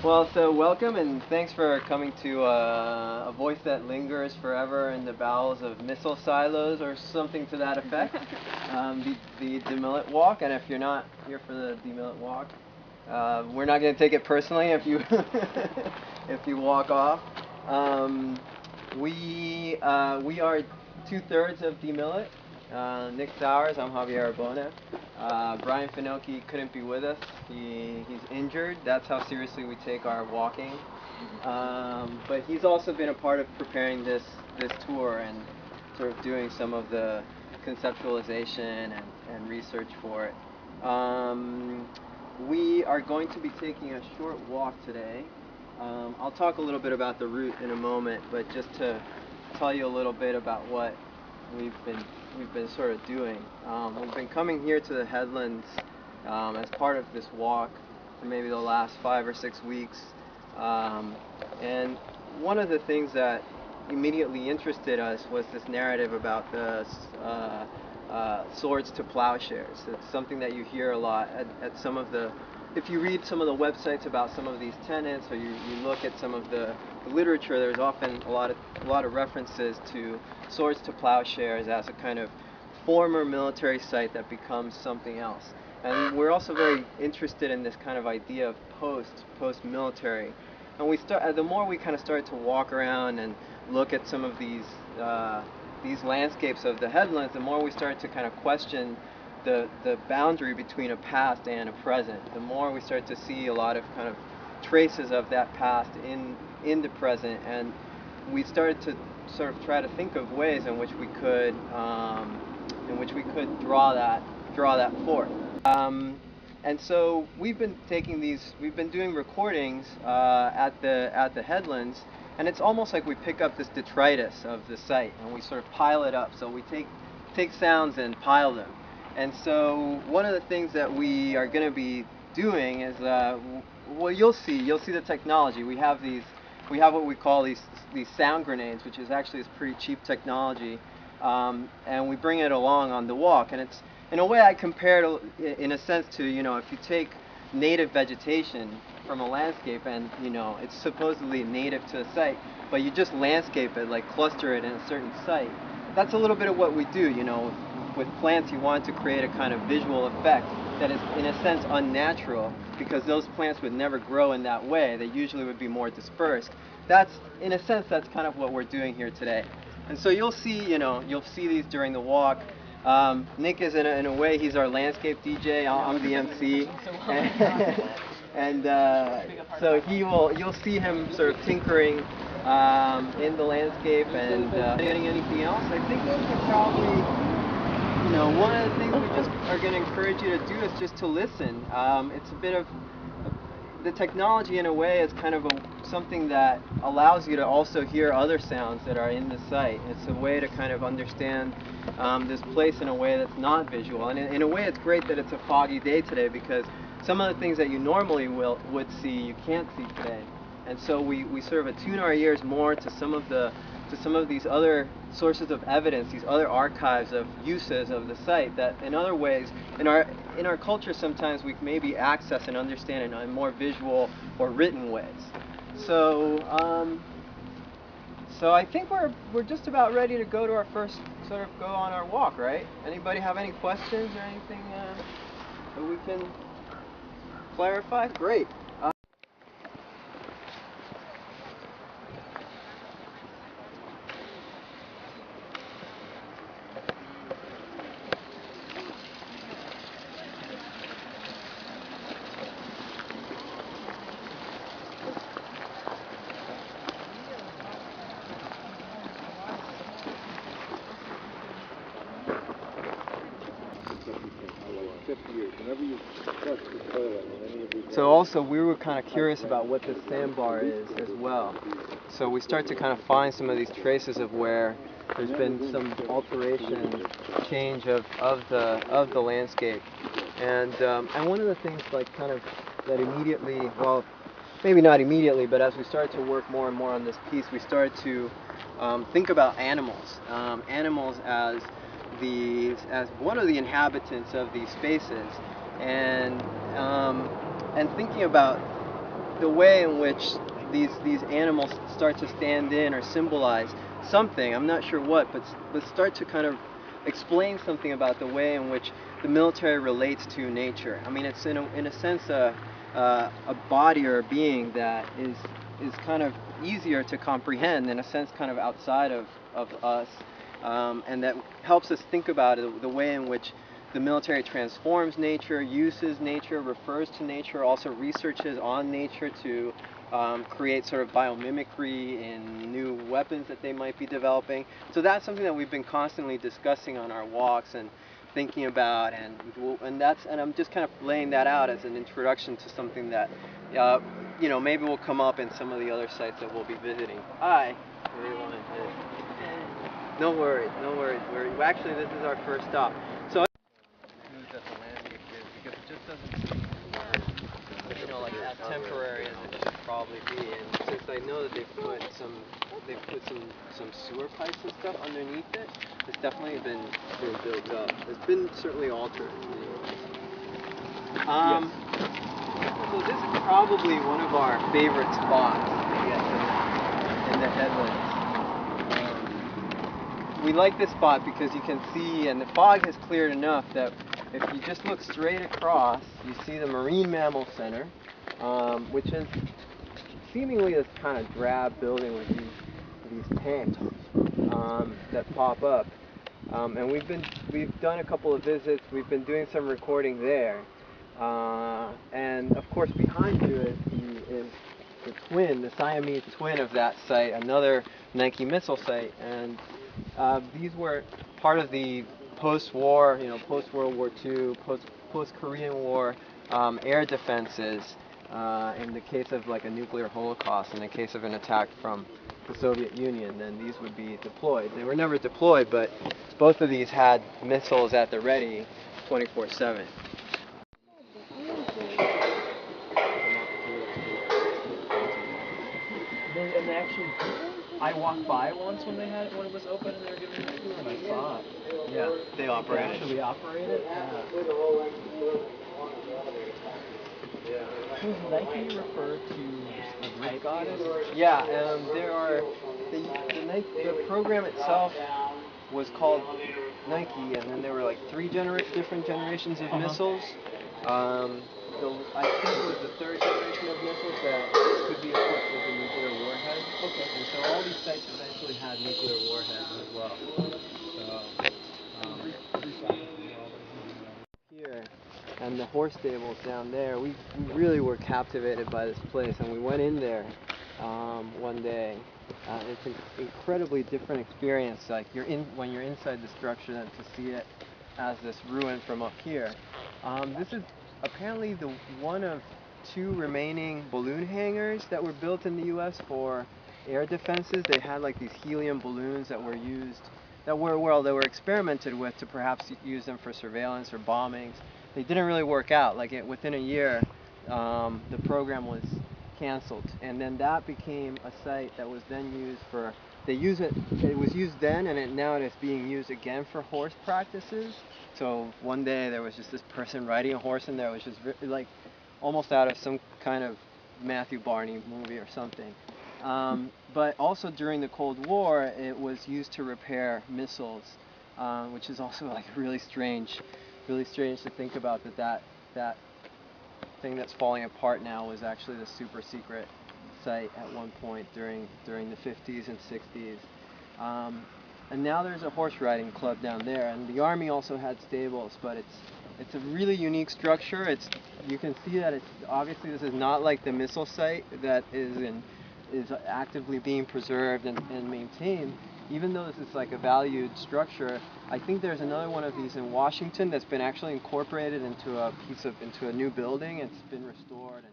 Well, so welcome and thanks for coming to a voice that lingers forever in the bowels of missile silos or something to that effect. The DEMILIT walk, and if you're not here for the DEMILIT walk, we're not going to take it personally if you if you walk off. We are 2/3 of DEMILIT. Nick Sowers, I'm Javier Arbona. Brian Finocchi couldn't be with us. He's injured. That's how seriously we take our walking. But he's also been a part of preparing this tour and sort of doing some of the conceptualization and research for it. We are going to be taking a short walk today. I'll talk a little bit about the route in a moment, but just to tell you a little bit about what we've been sort of doing. We've been coming here to the Headlands as part of this walk for maybe the last 5 or 6 weeks. And one of the things that immediately interested us was this narrative about the swords to plowshares. It's something that you hear a lot at some of the, if you read some of the websites about some of these tenets, or you look at some of the literature, there's often a lot of references to swords to plowshares as a kind of former military site that becomes something else. And we're also very interested in this kind of idea of post-military. And the more we kind of started to walk around and look at some of these landscapes of the Headlands, the more we started to kind of question the boundary between a past and a present. The more we start to see a lot of kind of traces of that past in the present, and we started to sort of try to think of ways in which we could draw that forth. And so we've been doing recordings at the Headlands, and it's almost like we pick up this detritus of the site and we sort of pile it up. So we take sounds and pile them. And so one of the things that we are going to be doing is, well, you'll see the technology. We have what we call these sound grenades, which is actually this pretty cheap technology, and we bring it along on the walk. And it's, in a way, I compare it in a sense to, if you take native vegetation from a landscape and it's supposedly native to a site, but you just landscape it, like cluster it in a certain site. That's a little bit of what we do. With plants, you want to create a kind of visual effect that is, in a sense, unnatural, because those plants would never grow in that way. They usually would be more dispersed. In a sense, that's kind of what we're doing here today. And so you'll see these during the walk. Nick is, in a way, he's our landscape DJ. I'm the MC. And so you'll see him sort of tinkering in the landscape and getting anything else. I think those are probably, one of the things we just are going to encourage you to do is just to listen. It's a bit of, the technology in a way is kind of something that allows you to also hear other sounds that are in the site. It's a way to kind of understand this place in a way that's not visual. And in a way, it's great that it's a foggy day today, because some of the things that you normally would see, you can't see today. And so we sort of attune our ears more to some of these other sources of evidence, these other archives of uses of the site that, in other ways, in our culture, sometimes we maybe access and understand in more visual or written ways. So I think we're just about ready to go to our first go on our walk, right? Anybody have any questions or anything that we can clarify? Great. So also we were kind of curious about what this sandbar is as well. So we start to kind of find some of these traces of where there's been some alteration, change of the landscape. And one of the things that immediately, well, maybe not immediately, but as we started to work more and more on this piece, we started to think about animals. Animals as one of the inhabitants of these spaces, and thinking about the way in which these animals start to stand in or symbolize something. I'm not sure what, but start to kind of explain something about the way in which the military relates to nature. I mean, it's in a sense a body or a being that is kind of easier to comprehend, in a sense kind of outside of us, and that helps us think about it, the way in which the military transforms nature, uses nature, refers to nature, also researches on nature to create sort of biomimicry in new weapons that they might be developing. So that's something that we've been constantly discussing on our walks and thinking about, and I'm just kind of laying that out as an introduction to something that you know, maybe will come up in some of the other sites that we'll be visiting. Hi, everyone. No worries, no worries. Actually, this is our first stop. So that the landscape is, because it just doesn't seem, you know, like as temporary as it should probably be. And since I know that they've put some sewer pipes and stuff underneath it, it's definitely been built up. It's been certainly altered. Yes. So this is probably one of our favorite spots, I guess, in the Headlands. We like this spot because you can see, and the fog has cleared enough that if you just look straight across, you see the Marine Mammal Center, which is seemingly this kind of drab building with these tanks that pop up. And we've done a couple of visits. We've been doing some recording there. And of course behind you is the Siamese twin of that site, another Nike missile site, and these were part of the post-war, you know, post-World War II, post-Korean War air defenses in the case of like a nuclear holocaust. In the case of an attack from the Soviet Union, then these would be deployed. They were never deployed, but both of these had missiles at the ready 24/7. And actually, I walked by once when it was open and they were giving me a tour, and I saw it. Yeah, they operate it. Actually operate it. Does Nike refer to a Greek goddess? Yeah, the program itself was called Nike, and then there were like three different generations of missiles. I think it was the third generation of missiles that could be equipped with a nuclear warhead. Okay. And so all these sites eventually had nuclear warheads as well. So here, and the horse stables down there, we really were captivated by this place, and we went in there one day. It's an incredibly different experience. Like when you're inside the structure, than to see it as this ruin from up here. This is apparently the one of two remaining balloon hangars that were built in the U.S. for air defenses. They had like these helium balloons that were used, they were experimented with to perhaps use them for surveillance or bombings. They didn't really work out. Like within a year, the program was canceled, and then that became a site that was then used for. It was used then, and now it is being used again for horse practices. So one day there was just this person riding a horse in there. It was just like almost out of some kind of Matthew Barney movie or something. But also during the Cold War, it was used to repair missiles, which is also like really strange to think about that thing that's falling apart now was actually the super secret site at one point during the 50s and 60s. And now there's a horse riding club down there, and the Army also had stables, but it's a really unique structure. You can see that it's obviously, this is not like the missile site that is actively being preserved and maintained. Even though this is like a valued structure, I think there's another one of these in Washington that's been actually incorporated into a new building. It's been restored.